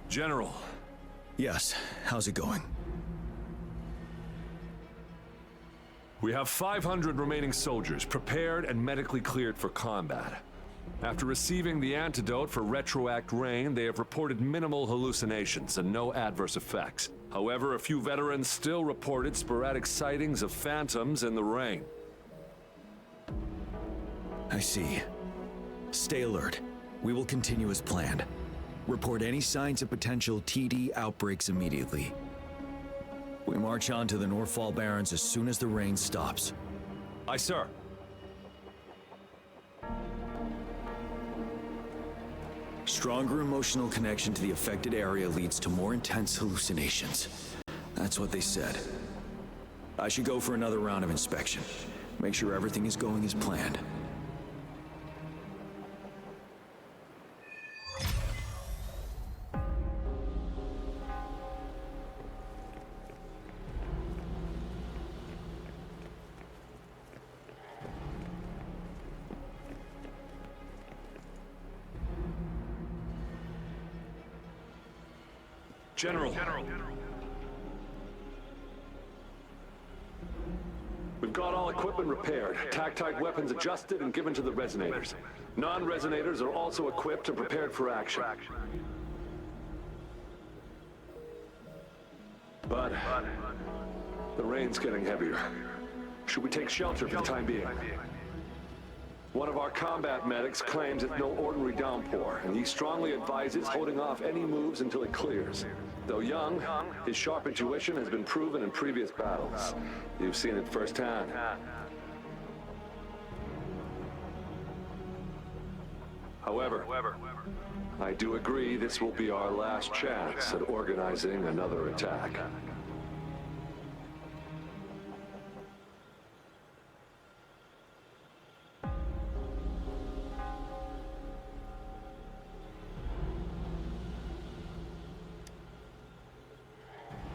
General. Yes, how's it going? We have 500 remaining soldiers prepared and medically cleared for combat. After receiving the antidote for retroact rain, they have reported minimal hallucinations and no adverse effects. However, a few veterans still reported sporadic sightings of phantoms in the rain. I see. Stay alert. We will continue as planned. Report any signs of potential TD outbreaks immediately. We march on to the Northfall Barrens as soon as the rain stops. Aye, sir. Stronger emotional connection to the affected area leads to more intense hallucinations. That's what they said. I should go for another round of inspection. Make sure everything is going as planned. General. We've got all equipment repaired, tactite weapons adjusted and given to the resonators. Non-resonators are also equipped and prepared for action. But the rain's getting heavier. Should we take shelter for the time being? One of our combat medics claims it's no ordinary downpour, and he strongly advises holding off any moves until it clears. Though young, his sharp intuition has been proven in previous battles. You've seen it firsthand. However, I do agree this will be our last chance at organizing another attack.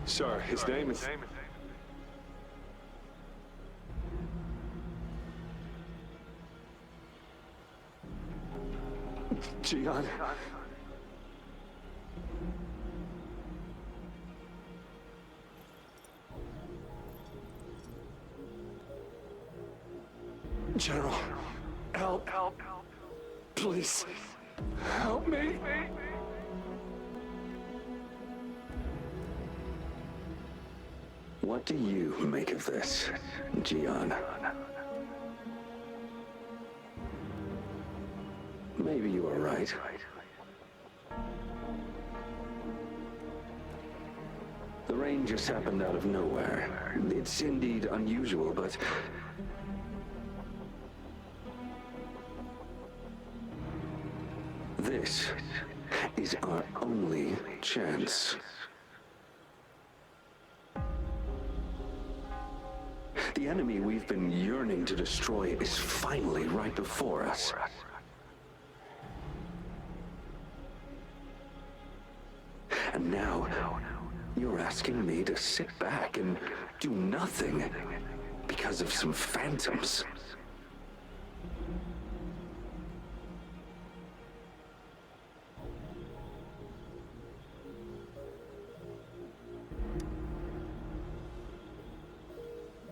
Sir, his name is... Gian. General, help. Please, help me. What do you make of this, Gian? Maybe you are right. The rain just happened out of nowhere. It's indeed unusual, but... this is our only chance. The enemy we've been yearning to destroy is finally right before us. And now, you're asking me to sit back and do nothing because of some phantoms.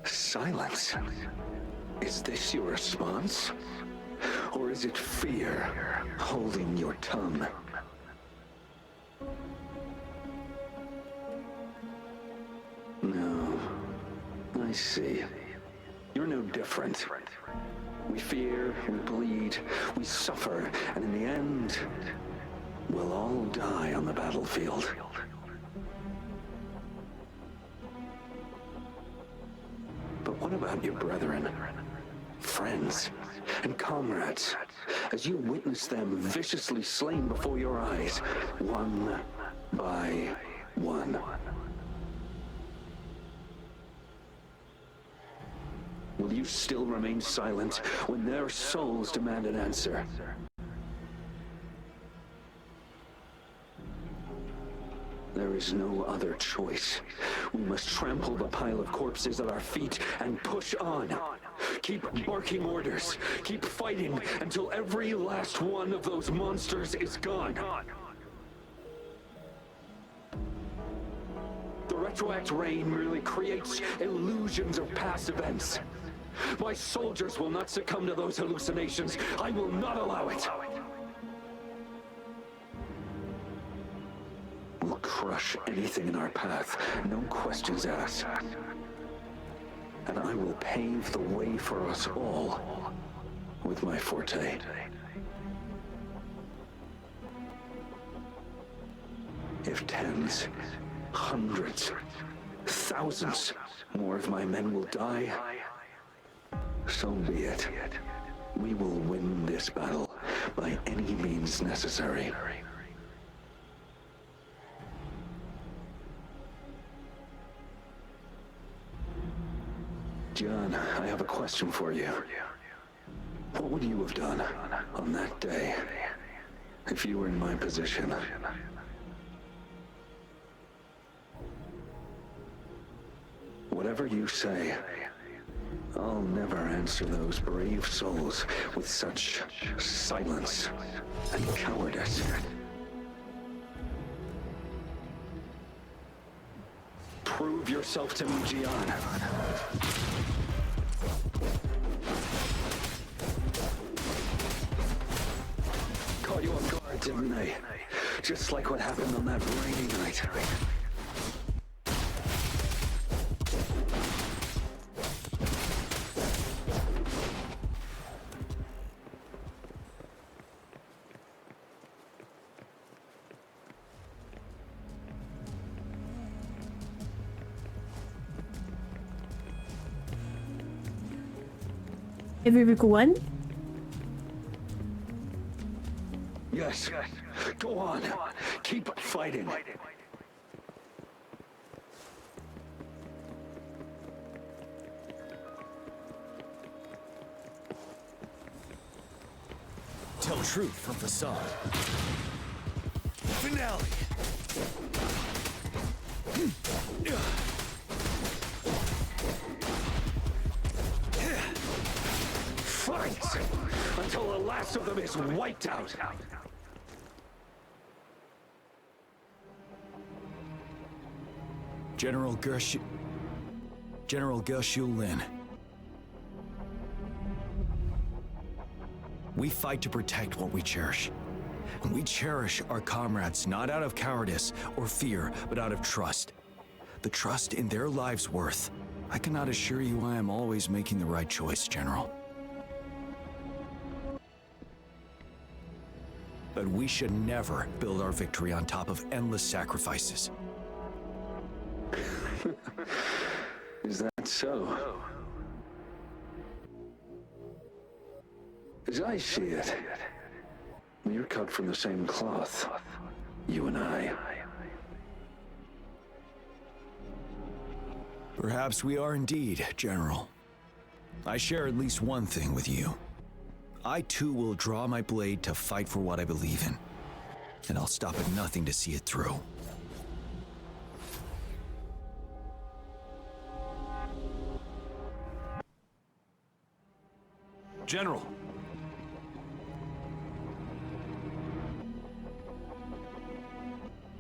Silence. Is this your response? Or is it fear holding your tongue? No. I see. You're no different. We fear, we bleed, we suffer, and in the end, we'll all die on the battlefield. But what about your brethren, friends, and comrades, as you witness them viciously slain before your eyes, one by one? Will you still remain silent when their souls demand an answer? There is no other choice. We must trample the pile of corpses at our feet and push on. Keep barking orders. Keep fighting until every last one of those monsters is gone. retroact rain merely creates illusions of past events. My soldiers will not succumb to those hallucinations. I will not allow it. We'll crush anything in our path, no questions asked. And I will pave the way for us all with my forte. If tens, hundreds, thousands more of my men will die, so be it. We will win this battle by any means necessary. John, I have a question for you. What would you have done on that day if you were in my position? Whatever you say, I'll never answer those brave souls with such silence and cowardice. Prove yourself to me, Gian. Caught you off guard, didn't they? Just like what happened on that rainy night. Everyone? Yes. Go on. Keep fighting. Tell truth from facade. Finale. Fight until the last of them is wiped out. General Gershu Lin. We fight to protect what we cherish. And we cherish our comrades not out of cowardice or fear, but out of trust. The trust in their lives' worth. I cannot assure you I am always making the right choice, General. But we should never build our victory on top of endless sacrifices. Is that so? As I see it, we're cut from the same cloth, you and I. Perhaps we are indeed, General. I share at least one thing with you. I too will draw my blade to fight for what I believe in. And I'll stop at nothing to see it through. General!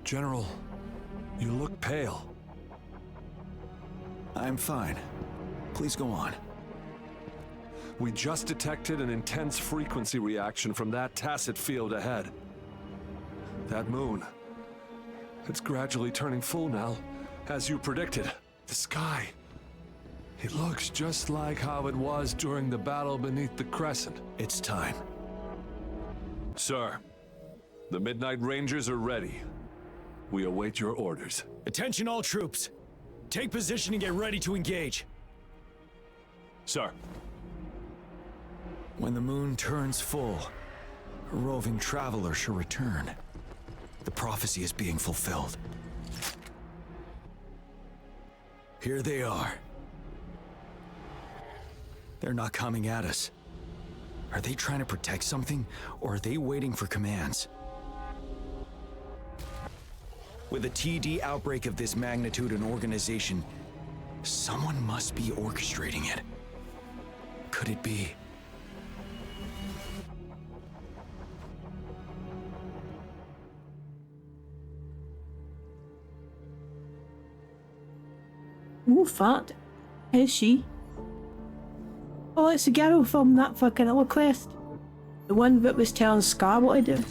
General, you look pale. I'm fine. Please go on. We just detected an intense frequency reaction from that tacit field ahead. That moon. It's gradually turning full now, as you predicted. The sky. It looks just like how it was during the battle beneath the crescent. It's time. Sir, the Midnight Rangers are ready. We await your orders. Attention all troops. Take position and get ready to engage. Sir. When the moon turns full, a roving traveler shall return. The prophecy is being fulfilled. Here they are. They're not coming at us. Are they trying to protect something, or are they waiting for commands? With a TD outbreak of this magnitude and organization, someone must be orchestrating it. Could it be? Oh, fat. Is she? Oh, it's the girl from that fucking other quest. The one that was telling Scar what to do.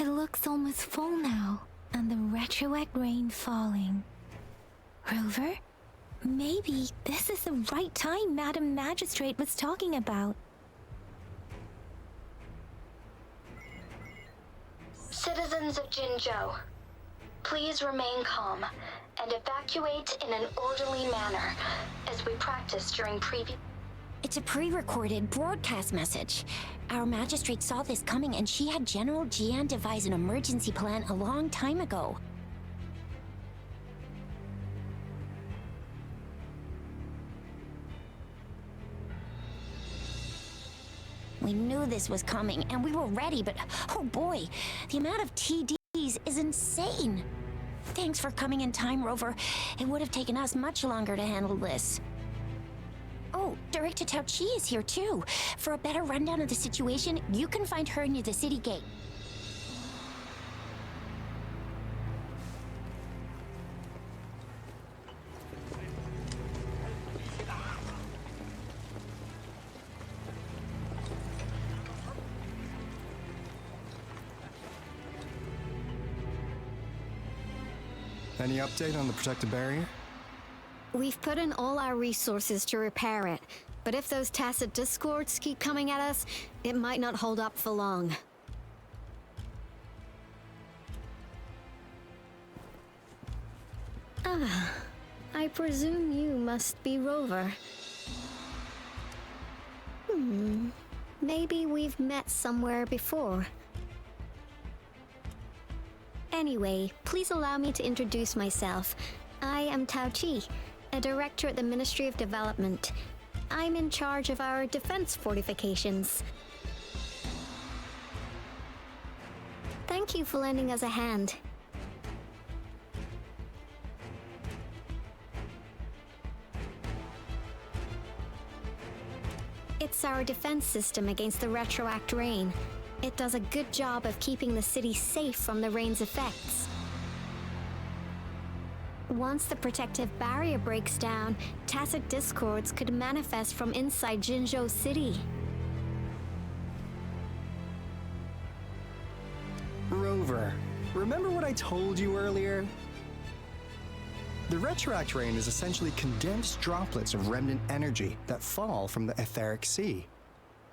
It looks almost full now, and the retroact rain falling. Rover? Maybe this is the right time Madam Magistrate was talking about. Citizens of Jinzhou, please remain calm and evacuate in an orderly manner as we practiced during previous... It's a pre-recorded broadcast message. Our magistrate saw this coming and she had General Jian devise an emergency plan a long time ago. We knew this was coming and we were ready, but oh boy, the amount of TDs is insane. Thanks for coming in time, Rover. It would have taken us much longer to handle this. Oh, Director Tao Chi is here too. For a better rundown of the situation, you can find her near the city gate. Any update on the protective barrier? We've put in all our resources to repair it, but if those tacit discords keep coming at us, it might not hold up for long. Ah, I presume you must be Rover. Maybe we've met somewhere before. Anyway, please allow me to introduce myself. I am Tao Chi, a director at the Ministry of Development. I'm in charge of our defense fortifications. Thank you for lending us a hand. It's our defense system against the retroact rain. It does a good job of keeping the city safe from the rain's effects. Once the protective barrier breaks down, tacit discords could manifest from inside Jinzhou City. Rover, remember what I told you earlier? The retroact rain is essentially condensed droplets of remnant energy that fall from the etheric sea.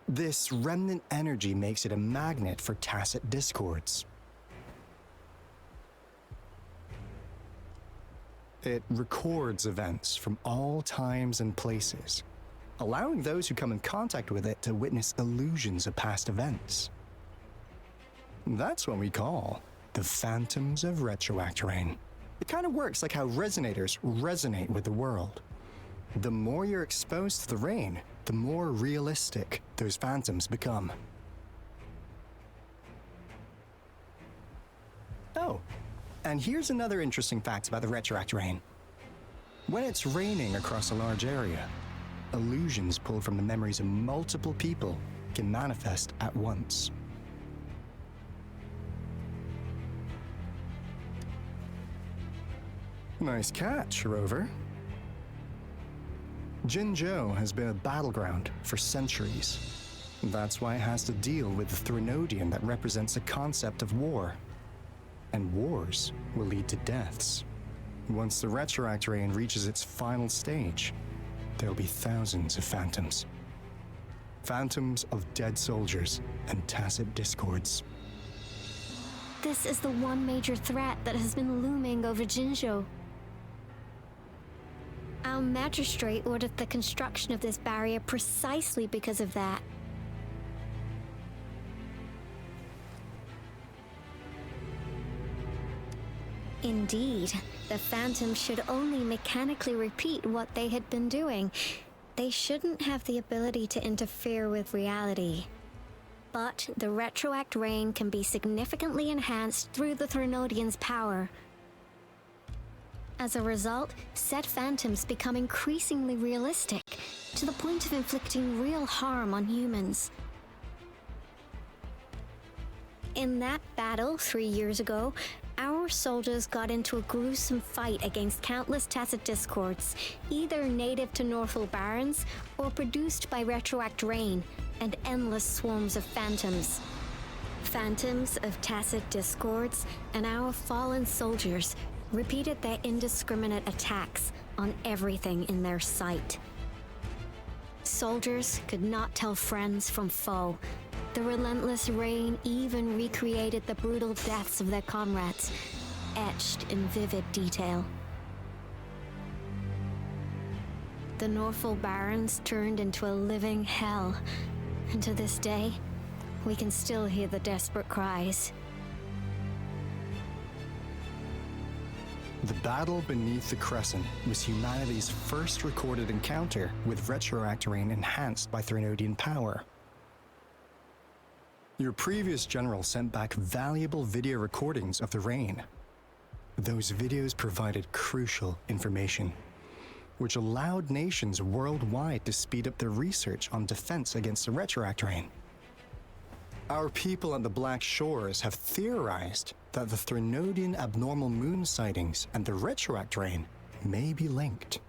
This remnant energy makes it a magnet for tacit discords. It records events from all times and places, allowing those who come in contact with it to witness illusions of past events. That's what we call the phantoms of retroact rain. It kind of works like how resonators resonate with the world. The more you're exposed to the rain, the more realistic those phantoms become. Oh, and here's another interesting fact about the retroact rain. When it's raining across a large area, illusions pulled from the memories of multiple people can manifest at once. Nice catch, Rover. Jinzhou has been a battleground for centuries. That's why it has to deal with the Threnodian that represents a concept of war. and wars will lead to deaths. Once the retroact rain reaches its final stage, there'll be thousands of phantoms. Phantoms of dead soldiers and tacit discords. This is the one major threat that has been looming over Jinzhou. Our magistrate ordered the construction of this barrier precisely because of that. Indeed, the Phantoms should only mechanically repeat what they had been doing. They shouldn't have the ability to interfere with reality. But the retroact rain can be significantly enhanced through the Threnodian's power. As a result, said phantoms become increasingly realistic, to the point of inflicting real harm on humans. In that battle 3 years ago, our soldiers got into a gruesome fight against countless tacit discords, either native to Northall Barrens or produced by retroact rain and endless swarms of phantoms. Phantoms of tacit discords and our fallen soldiers repeated their indiscriminate attacks on everything in their sight. Soldiers could not tell friends from foe. The relentless rain even recreated the brutal deaths of their comrades, etched in vivid detail. The Northall Barrens turned into a living hell, and to this day, we can still hear the desperate cries. The battle beneath the Crescent was humanity's first recorded encounter with retroact rain enhanced by Threnodian power. Your previous general sent back valuable video recordings of the rain. Those videos provided crucial information, which allowed nations worldwide to speed up their research on defense against the retroact rain. Our people at the Black Shores have theorized that the Threnodian abnormal moon sightings and the retroact rain may be linked.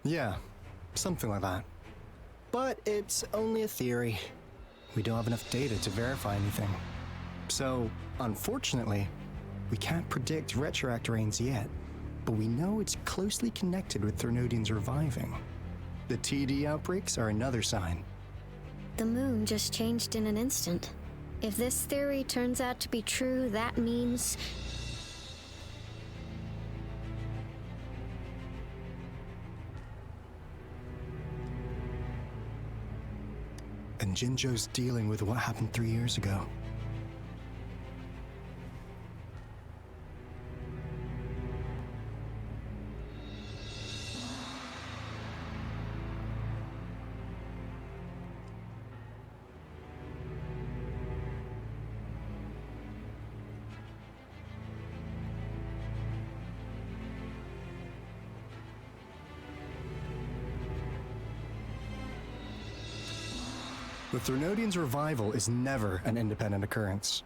Yeah, something like that. But it's only a theory. We don't have enough data to verify anything. So, unfortunately, we can't predict retroact rains yet, but we know it's closely connected with Threnodians reviving. The TD outbreaks are another sign. The moon just changed in an instant. If this theory turns out to be true, that means... And Jinzhou's dealing with what happened 3 years ago. The Threnodians' revival is never an independent occurrence.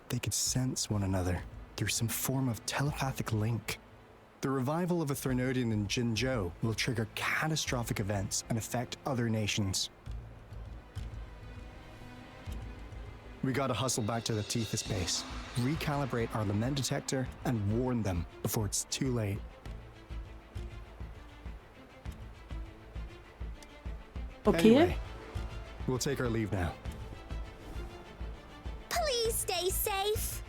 They could sense one another through some form of telepathic link. The revival of a Threnodian in Jinzhou will trigger catastrophic events and affect other nations. We gotta hustle back to the Tethys base, recalibrate our lament detector, and warn them before it's too late. Okay. Anyway, we'll take our leave now. Please stay safe.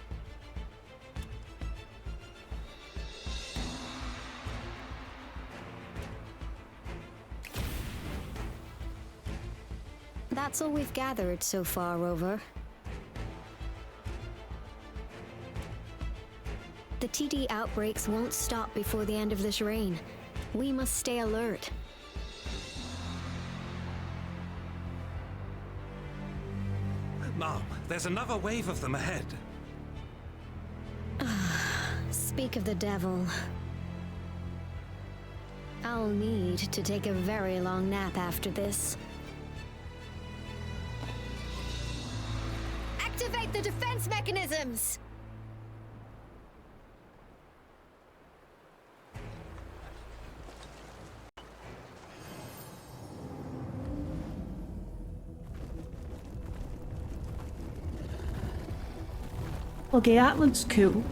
That's all we've gathered so far, Rover. The TD outbreaks won't stop before the end of this reign. We must stay alert. Mom, there's another wave of them ahead. Speak of the devil. I'll need to take a very long nap after this. Activate the defense mechanisms! Okay, that looks cool.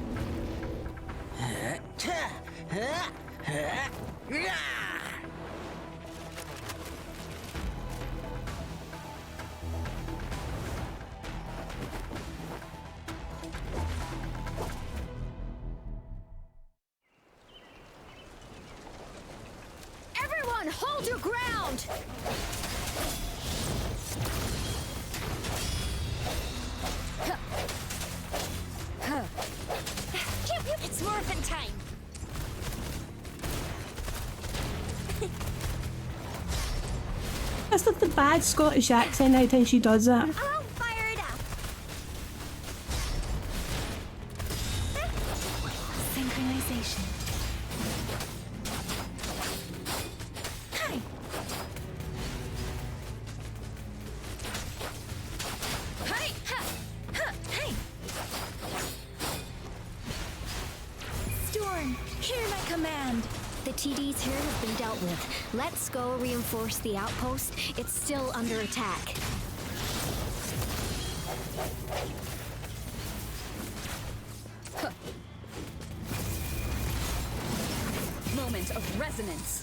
Everyone, hold your ground! It's morphin' time. That's like the bad Scottish accent every time she does that. I'll fire it up. Synchronization. Hi. Hey! Ha! Ha! Hey! Storm, hear my command! The TDs here have been dealt with. Let's go reinforce the outpost. It's still under attack. Moment of resonance.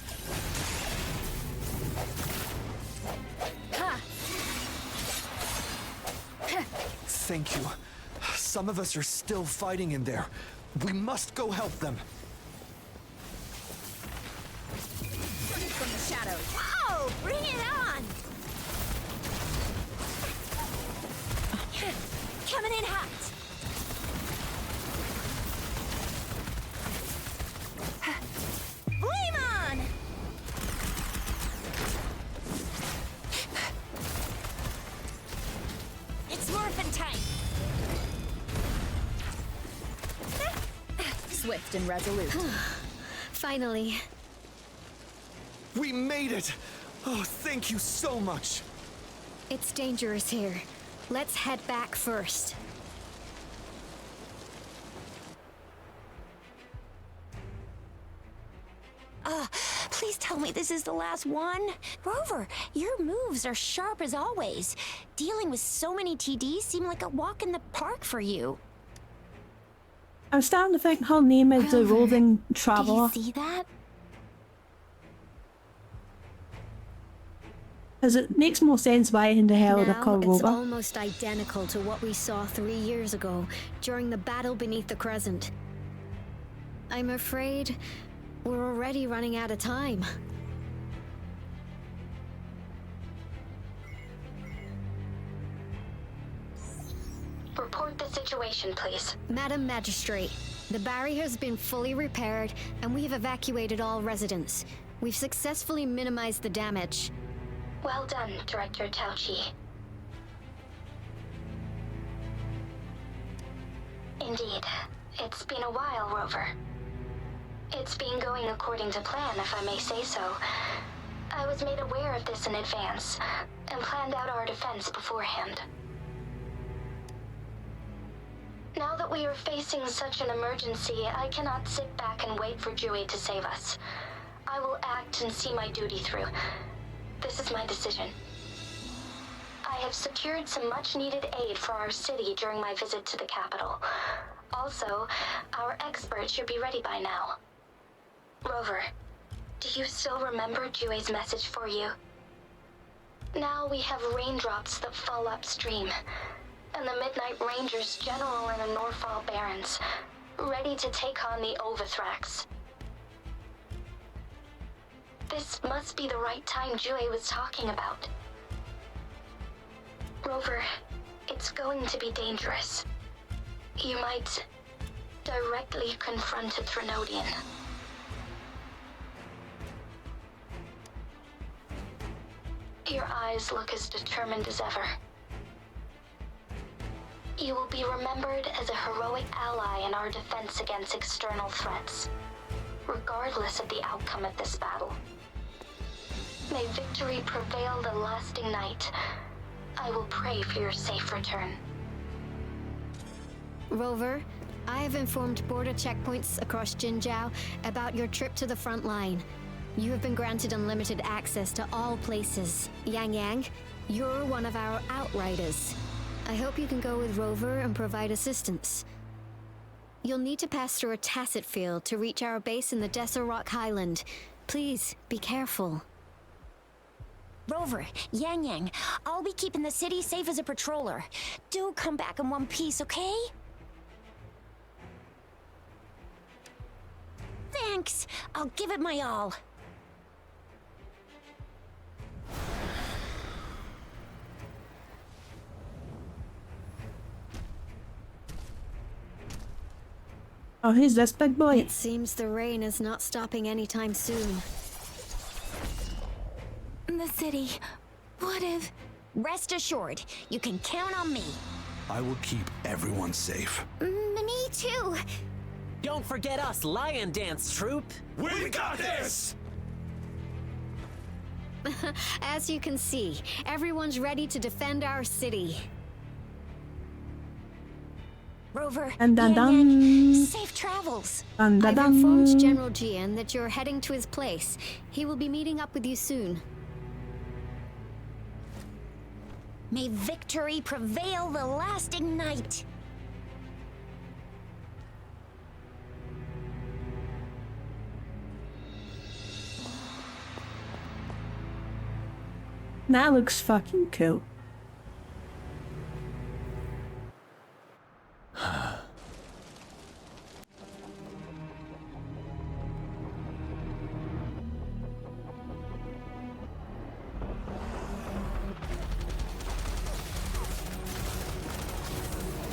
Thank you. Some of us are still fighting in there. We must go help them. From the shadows. Oh, bring it on! Coming in hot. Flame on! It's morphin' time. Swift and resolute. Finally. We made it! Oh, thank you so much! It's dangerous here. Let's head back first. Please tell me this is the last one. Rover, your moves are sharp as always. Dealing with so many TDs seemed like a walk in the park for you. I'm starting to think her name is the Roving Traveller. Do you see that? Because it makes more sense why in the hell they're Now called it's Rover. almost identical to what we saw 3 years ago during the battle beneath the Crescent. I'm afraid we're already running out of time. Report the situation, please. Madam Magistrate, the barrier has been fully repaired and we have evacuated all residents. We've successfully minimized the damage. Well done, Director Tauchi. Indeed. It's been a while, Rover. It's been going according to plan, if I may say so. I was made aware of this in advance, and planned out our defense beforehand. Now that we are facing such an emergency, I cannot sit back and wait for Dewey to save us. I will act and see my duty through. This is my decision. I have secured some much-needed aid for our city during my visit to the capital. Also, our experts should be ready by now. Rover, do you still remember Dewey's message for you? Now we have raindrops that fall upstream, and the Midnight Rangers General in the Norfall Barrens, ready to take on the Overthrax. This must be the right time Dewey was talking about. Rover, it's going to be dangerous. You might directly confront a Trinodian. Your eyes look as determined as ever. You will be remembered as a heroic ally in our defense against external threats, regardless of the outcome of this battle. May victory prevail the lasting night. I will pray for your safe return. Rover, I have informed border checkpoints across Jinzhou about your trip to the front line. You have been granted unlimited access to all places. Yang Yang, you're one of our outriders. I hope you can go with Rover and provide assistance. You'll need to pass through a tacit field to reach our base in the Desert Rock Highland. Please, be careful. Rover, Yang Yang, I'll be keeping the city safe as a patroller. Do come back in one piece, okay? Thanks. I'll give it my all. Oh, who's this big boy? It seems the rain is not stopping anytime soon. The city. What if... Rest assured, you can count on me. I will keep everyone safe. Me too. Don't forget us, Lion Dance Troop. We got this! As you can see, everyone's ready to defend our city. Rover, Dun, dun, Yang Yang, dun. safe travels. Dun, dun, I've dun. informed General Jian that you're heading to his place. He will be meeting up with you soon. May victory prevail the lasting night. That looks fucking cool.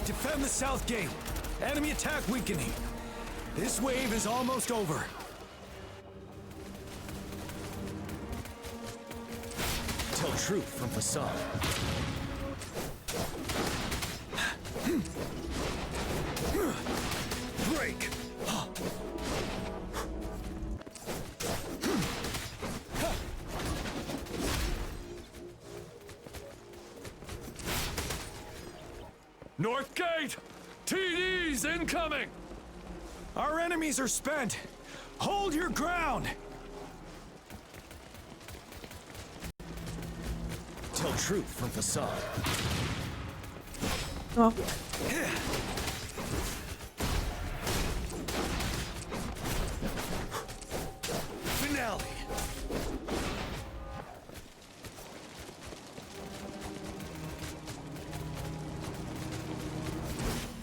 Defend the south gate. Enemy attack weakening. This wave is almost over. Tell truth from facade. Break. North Gate! TD's incoming! Our enemies are spent. Hold your ground. Tell truth from facade. Oh, Finale.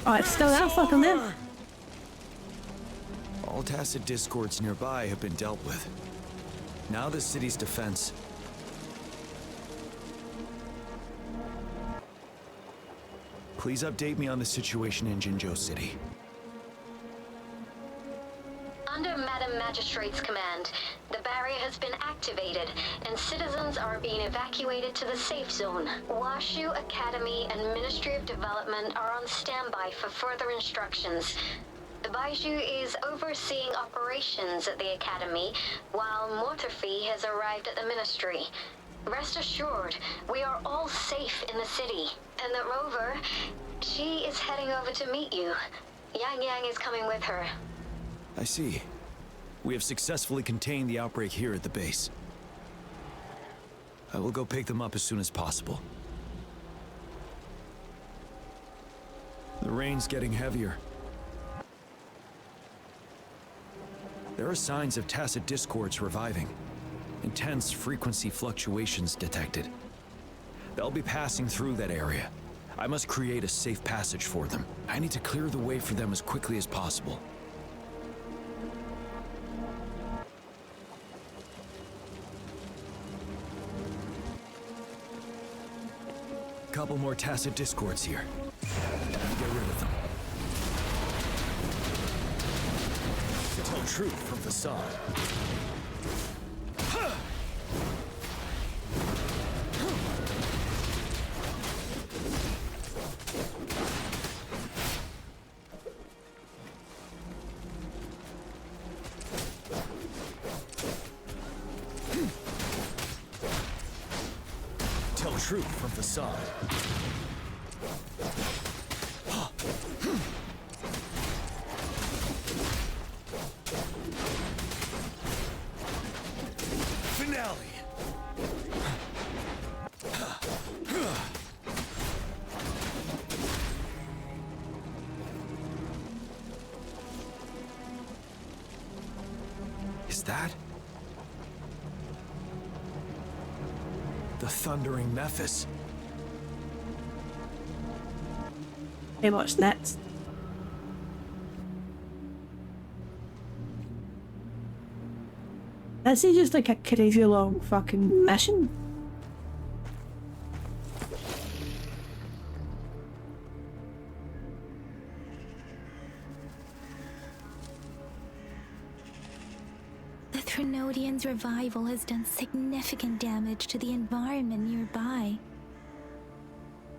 oh, it's still that fucking there. All tacit discords nearby have been dealt with. Now the city's defense. Please update me on the situation in Jinzhou City. Under Madam Magistrate's command, the barrier has been activated, and citizens are being evacuated to the safe zone. Washu Academy and Ministry of Development are on standby for further instructions. Baiju is overseeing operations at the Academy, while Mortarfi has arrived at the Ministry. Rest assured, we are all safe in the city. And that Rover, she is heading over to meet you. Yang Yang is coming with her. I see. We have successfully contained the outbreak here at the base. I will go pick them up as soon as possible. The rain's getting heavier. There are signs of tacit discords reviving. Intense frequency fluctuations detected. They'll be passing through that area. I must create a safe passage for them. I need to clear the way for them as quickly as possible. Couple more tacit discords here. Time to get rid of them. Tell truth from facade. Tell truth from facade. Finale. Is that the Thundering Memphis? Hey, what's next? This is just like a crazy long fucking mission. The Threnodian's revival has done significant damage to the environment nearby.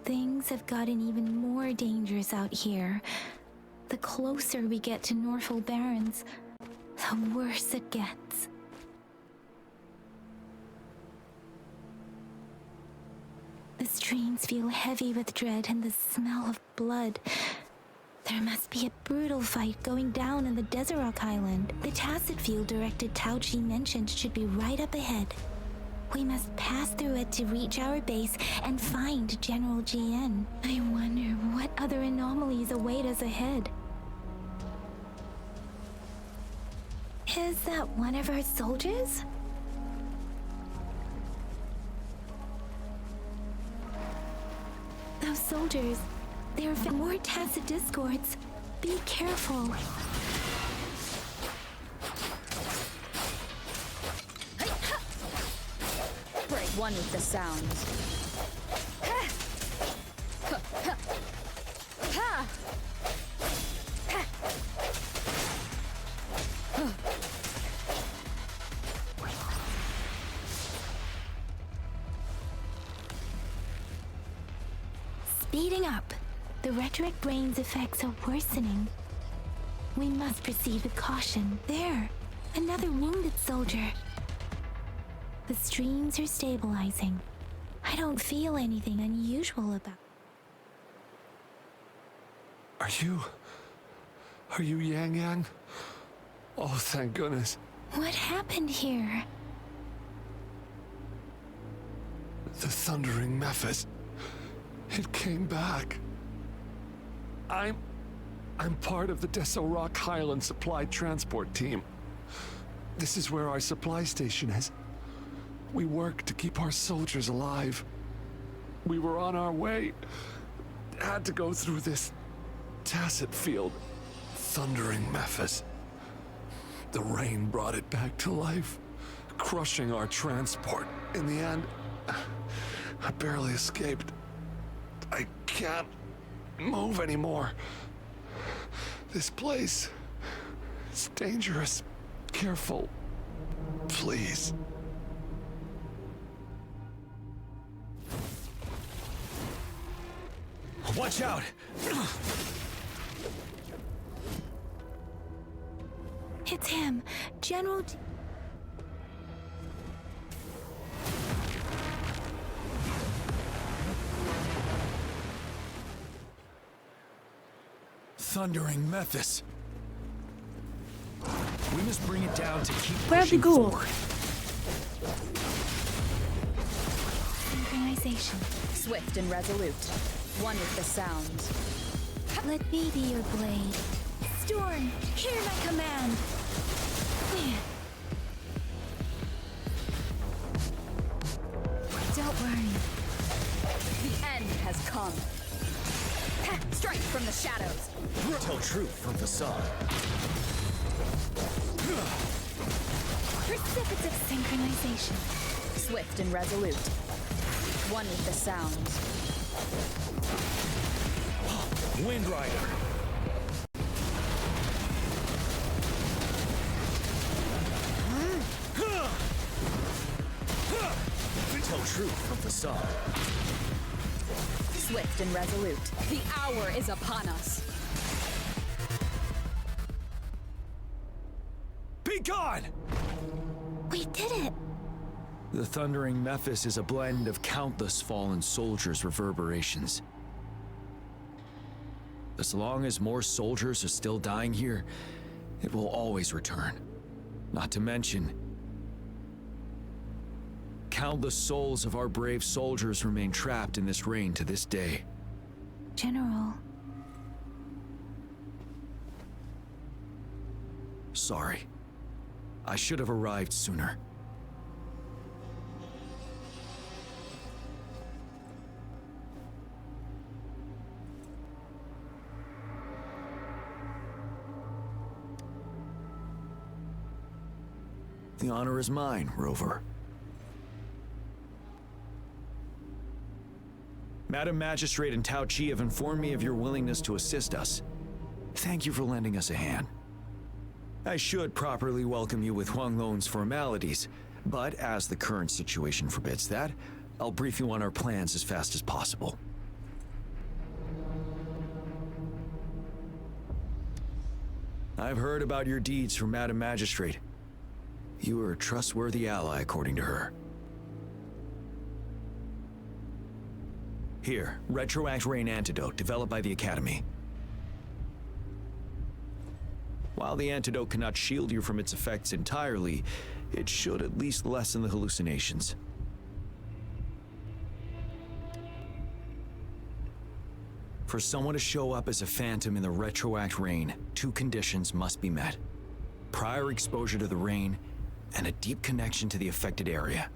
Things have gotten even more dangerous out here. The closer we get to Norfolk Barrens, the worse it gets. The streams feel heavy with dread and the smell of blood. There must be a brutal fight going down in the Desert Rock Island. The Tacit field-directed Tauchi mentioned should be right up ahead. We must pass through it to reach our base and find General GN. I wonder what other anomalies await us ahead. Is that one of our soldiers? Those soldiers, there have been more Tacit discords. Be careful. Break one with the sounds. Speeding up. The rhetoric brain's effects are worsening. We must proceed with caution. There, another wounded soldier. The streams are stabilizing. I don't feel anything unusual about. Are you Yang Yang? Oh, thank goodness. What happened here? The Thundering Memphis. It came back. I'm part of the Desert Rock Highland Supply Transport Team. This is where our supply station is. We work to keep our soldiers alive. We were on our way. Had to go through this Tacit field. Thundering Memphis. The rain brought it back to life, crushing our transport. In the end, I barely escaped. I can't move anymore. This place is dangerous. Careful, please. Watch out! It's him, General. Thundering Memphis. We must bring it down to keep Where'd pushing we go? forward. Synchronization. Swift and resolute. One with the sounds. Let me be your blade. Storm, hear my command. Don't worry. The end has come. Strike from the shadows. Tell truth from facade. Precipitate synchronization. Swift and resolute. One with the sounds. Wind Rider. Tell truth from facade. Swift and resolute. The hour is upon us. Be gone! We did it! The Thundering Memphis is a blend of countless fallen soldiers' reverberations. As long as more soldiers are still dying here, it will always return. Not to mention, countless souls of our brave soldiers remain trapped in this rain to this day. General. Sorry. I should have arrived sooner. The honor is mine, Rover. Madam Magistrate and Tao Chi have informed me of your willingness to assist us. Thank you for lending us a hand. I should properly welcome you with Huang Lon's formalities, but as the current situation forbids that, I'll brief you on our plans as fast as possible. I've heard about your deeds from Madam Magistrate. You are a trustworthy ally, according to her. Here, Retroact Rain Antidote, developed by the Academy. While the antidote cannot shield you from its effects entirely, it should at least lessen the hallucinations. For someone to show up as a phantom in the Retroact Rain, 2 conditions must be met. Prior exposure to the rain, and a deep connection to the affected area.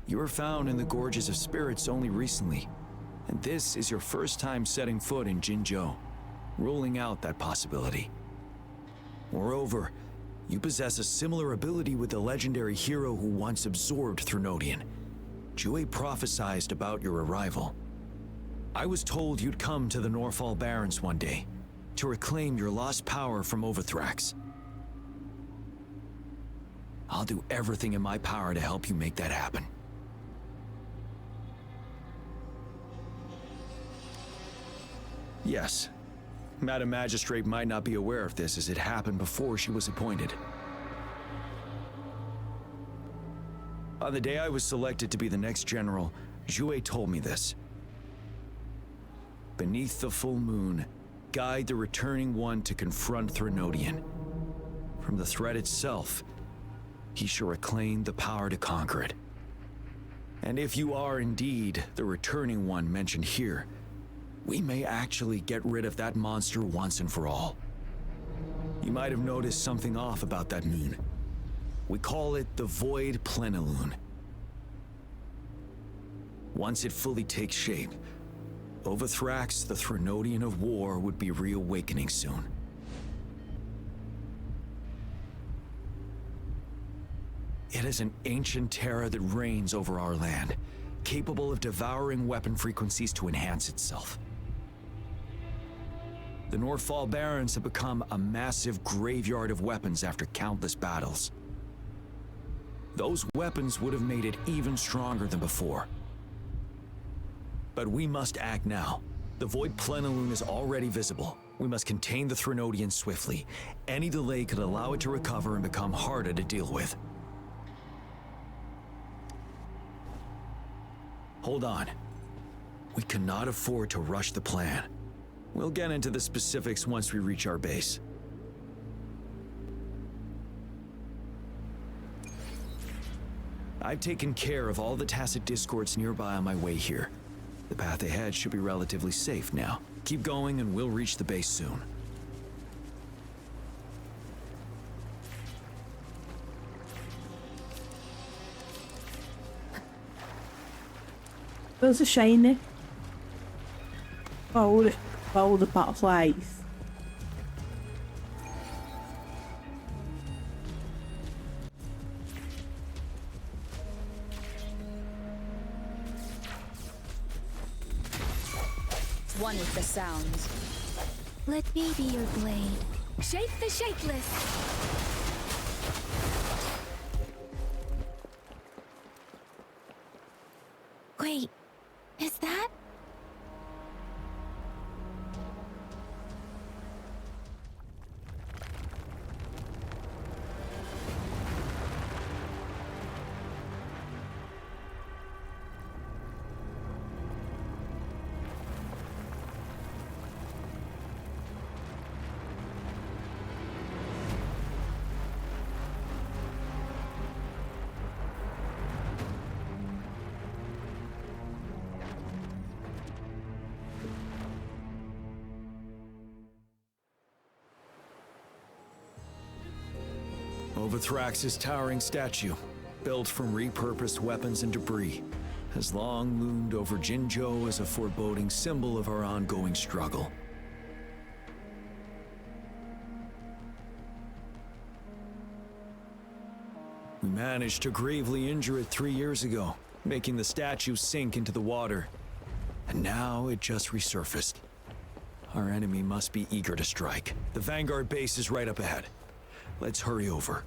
You were found in the Gorges of Spirits only recently, and this is your first time setting foot in Jinzhou, ruling out that possibility. Moreover, you possess a similar ability with the legendary hero who once absorbed Threnodian. Jue prophesied about your arrival. I was told you'd come to the Norfall Barrens one day, to reclaim your lost power from Overthrax. I'll do everything in my power to help you make that happen. Yes, Madam Magistrate might not be aware of this as it happened before she was appointed. On the day I was selected to be the next general, Jue told me this. Beneath the full moon, guide the returning one to confront Threnodian. From the threat itself, he shall reclaim the power to conquer it. And if you are indeed the returning one mentioned here, we may actually get rid of that monster once and for all. You might have noticed something off about that moon. We call it the Void Plenilune. Once it fully takes shape, Overthrax, the Threnodian of War, would be reawakening soon. It is an ancient terror that reigns over our land, capable of devouring weapon frequencies to enhance itself. The Norfall Barrens have become a massive graveyard of weapons after countless battles. Those weapons would have made it even stronger than before. But we must act now. The Void Plenilune is already visible. We must contain the Threnodian swiftly. Any delay could allow it to recover and become harder to deal with. Hold on. We cannot afford to rush the plan. We'll get into the specifics once we reach our base. I've taken care of all the tacit discords nearby on my way here. The path ahead should be relatively safe now. Keep going and we'll reach the base soon. There's a shiny. All the butterflies. One with the sounds. Let me be your blade. Shape the shapeless! Wait, is that? Overthrax's towering statue, built from repurposed weapons and debris, has long loomed over Jinzhou as a foreboding symbol of our ongoing struggle. We managed to gravely injure it 3 years ago, making the statue sink into the water. And now it just resurfaced. Our enemy must be eager to strike. The Vanguard base is right up ahead. Let's hurry over.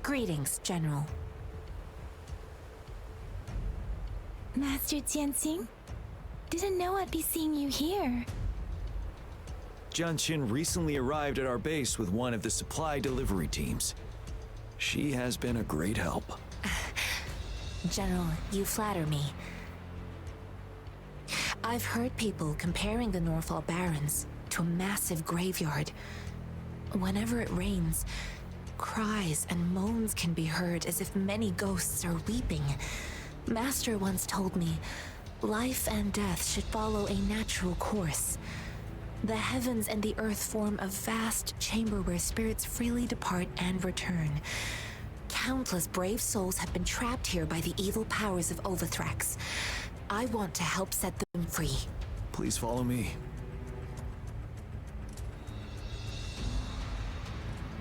Greetings, General. Master Jianxing? Didn't know I'd be seeing you here. Jianqin recently arrived at our base with one of the supply delivery teams. She has been a great help. General, you flatter me. I've heard people comparing the Norfall Barrens to a massive graveyard. Whenever it rains, cries and moans can be heard as if many ghosts are weeping. Master once told me, life and death should follow a natural course. The heavens and the earth form a vast chamber where spirits freely depart and return. Countless brave souls have been trapped here by the evil powers of Overthrax. I want to help set them free. Please follow me.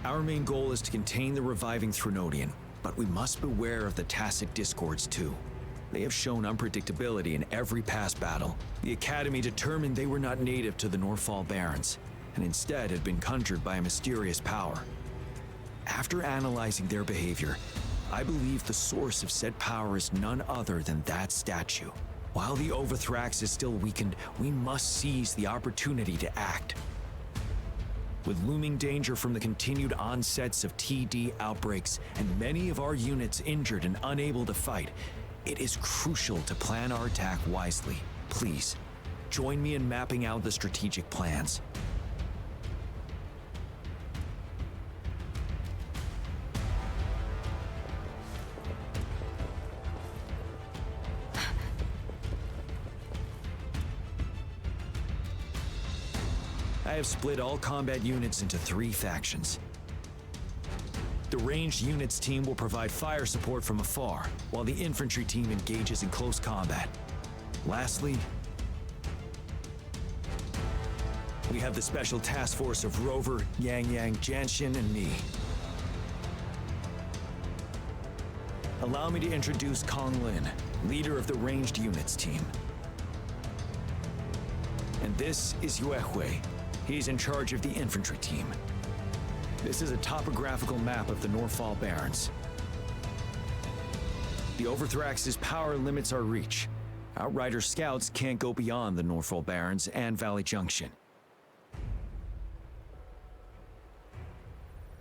Our main goal is to contain the reviving Threnodian, but we must beware of the Tacit Discords too. They have shown unpredictability in every past battle. The Academy determined they were not native to the Norfall Barrens, and instead had been conjured by a mysterious power. After analyzing their behavior, I believe the source of said power is none other than that statue. While the Overthrax is still weakened, we must seize the opportunity to act. With looming danger from the continued onsets of TD outbreaks and many of our units injured and unable to fight, it is crucial to plan our attack wisely. Please, join me in mapping out the strategic plans. I have split all combat units into 3 factions. The ranged units team will provide fire support from afar, while the infantry team engages in close combat. Lastly, we have the special task force of Rover, Yang, Jianxin, and me. Allow me to introduce Kong Lin, leader of the ranged units team. And this is Yue Hui. He's in charge of the infantry team. This is a topographical map of the Norfall Barrens. The Overthrax's power limits our reach. Outrider scouts can't go beyond the Norfall Barrens and Valley Junction.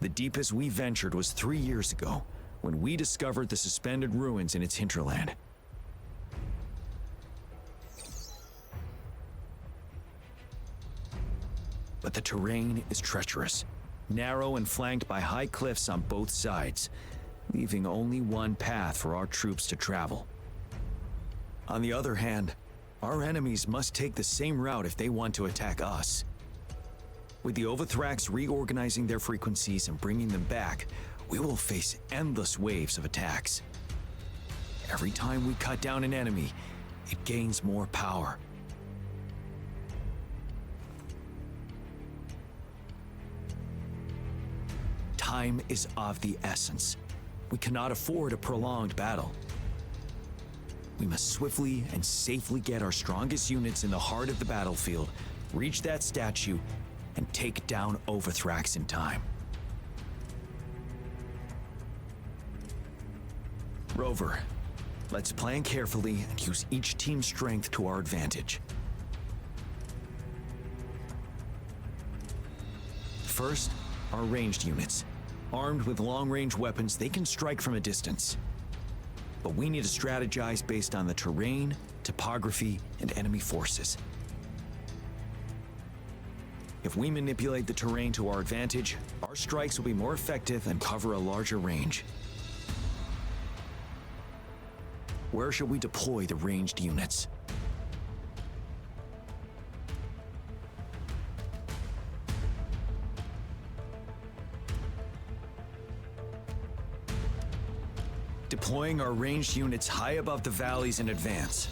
The deepest we ventured was 3 years ago, when we discovered the suspended ruins in its hinterland. But the terrain is treacherous, narrow and flanked by high cliffs on both sides, leaving only one path for our troops to travel. On the other hand, our enemies must take the same route if they want to attack us. With the Overthrax reorganizing their frequencies and bringing them back, we will face endless waves of attacks. Every time we cut down an enemy, it gains more power. Time is of the essence. We cannot afford a prolonged battle. We must swiftly and safely get our strongest units in the heart of the battlefield, reach that statue, and take down Overthrax in time. Rover, let's plan carefully and use each team's strength to our advantage. First, our ranged units. Armed with long-range weapons, they can strike from a distance. But we need to strategize based on the terrain, topography, and enemy forces. If we manipulate the terrain to our advantage, our strikes will be more effective and cover a larger range. Where shall we deploy the ranged units? deploying our ranged units high above the valleys in advance.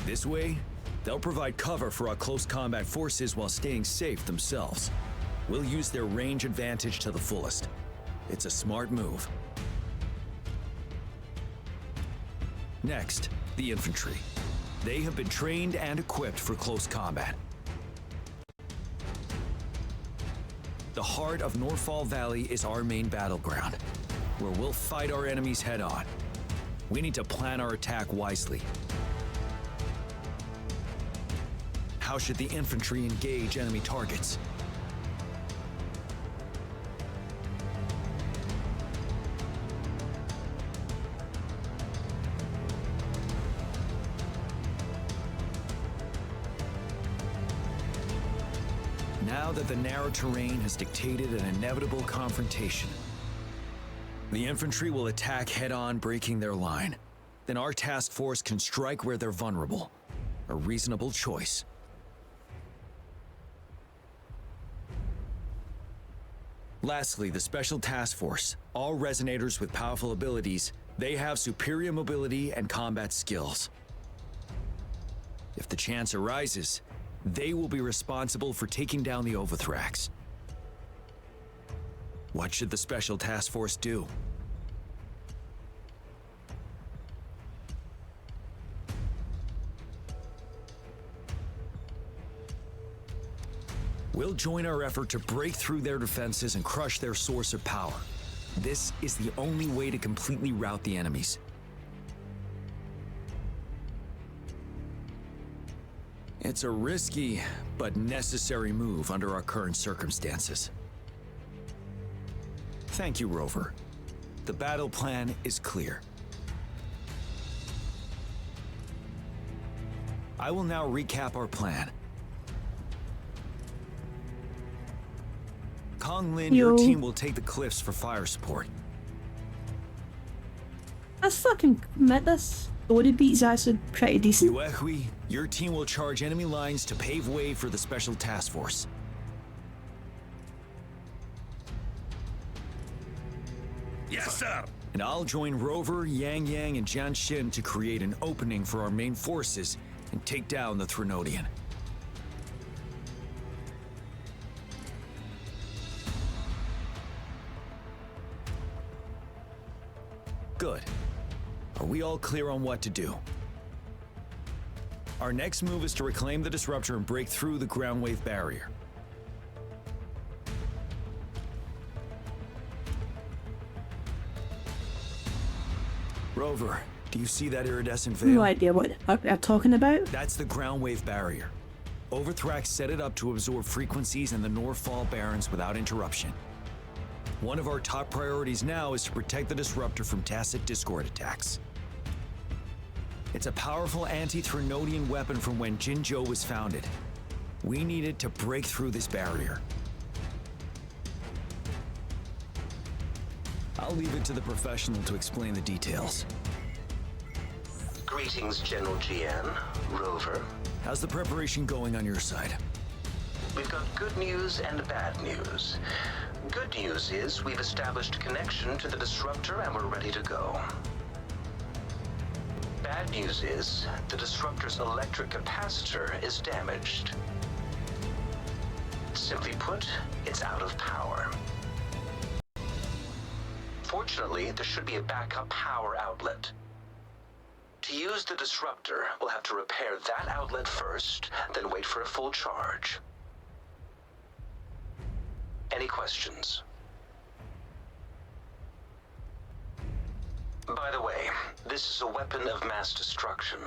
This way, they'll provide cover for our close combat forces while staying safe themselves. We'll use their range advantage to the fullest. It's a smart move. Next, the infantry. They have been trained and equipped for close combat. The heart of Norfall Valley is our main battleground, where we'll fight our enemies head-on. We need to plan our attack wisely. How should the infantry engage enemy targets? Now that the narrow terrain has dictated an inevitable confrontation, the infantry will attack head-on, breaking their line. Then our task force can strike where they're vulnerable. A reasonable choice. Lastly, the Special Task Force. All resonators with powerful abilities, they have superior mobility and combat skills. If the chance arises, they will be responsible for taking down the Overthrax. What should the Special Task Force do? We'll join our effort to break through their defenses and crush their source of power. This is the only way to completely rout the enemies. It's a risky, but necessary move under our current circumstances. Thank you, Rover. The battle plan is clear. I will now recap our plan. Kong Lin, your team will take the cliffs for fire support. Let's fucking admit this. Story beat's actually pretty decent. Yuehui, your team will charge enemy lines to pave way for the Special Task Force. Yes, sir! And I'll join Rover, Yang Yang, and Jian Xin to create an opening for our main forces and take down the Threnodian. Good. Are we all clear on what to do? Our next move is to reclaim the disruptor and break through the ground wave barrier. Rover, do you see that iridescent veil? No idea what the fuck they're talking about. That's the ground wave barrier. Overthrax set it up to absorb frequencies in the Norfall Barrens without interruption. One of our top priorities now is to protect the disruptor from tacit discord attacks. It's a powerful anti-Threnodian weapon from when Jinzhou was founded. We need it to break through this barrier. I'll leave it to the professional to explain the details. Greetings, General Jian, Rover. How's the preparation going on your side? We've got good news and bad news. Good news is we've established a connection to the disruptor and we're ready to go. Bad news is the disruptor's electric capacitor is damaged. Simply put, it's out of power. Fortunately, there should be a backup power outlet. To use the disruptor, we'll have to repair that outlet first, then wait for a full charge. Any questions? By the way, this is a weapon of mass destruction.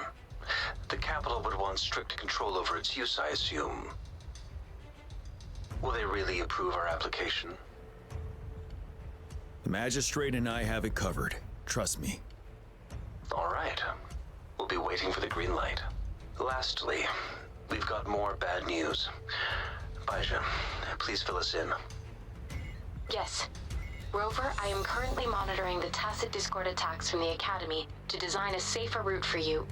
The capital would want strict control over its use, I assume. Will they really approve our application? The magistrate and I have it covered. Trust me. All right. We'll be waiting for the green light. Lastly, we've got more bad news. Baizha, please fill us in. Yes. Rover, I am currently monitoring the tacit discord attacks from the Academy to design a safer route for you.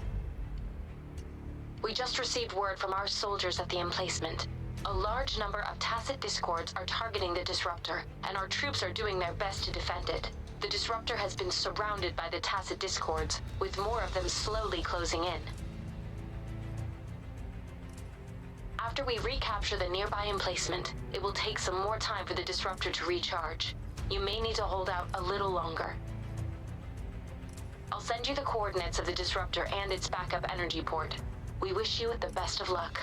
We just received word from our soldiers at the emplacement. A large number of tacit discords are targeting the disruptor, and our troops are doing their best to defend it. The disruptor has been surrounded by the tacit discords, with more of them slowly closing in. After we recapture the nearby emplacement, it will take some more time for the disruptor to recharge. You may need to hold out a little longer. I'll send you the coordinates of the disruptor and its backup energy port. We wish you the best of luck.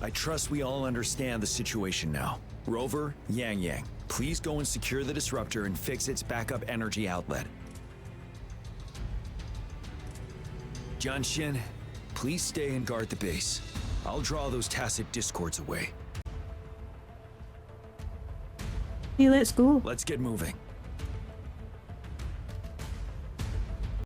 I trust we all understand the situation now. Rover, Yang Yang, please go and secure the disruptor and fix its backup energy outlet. Jianxin, please stay and guard the base. I'll draw those tacit discords away. Hey, let's go. Let's get moving.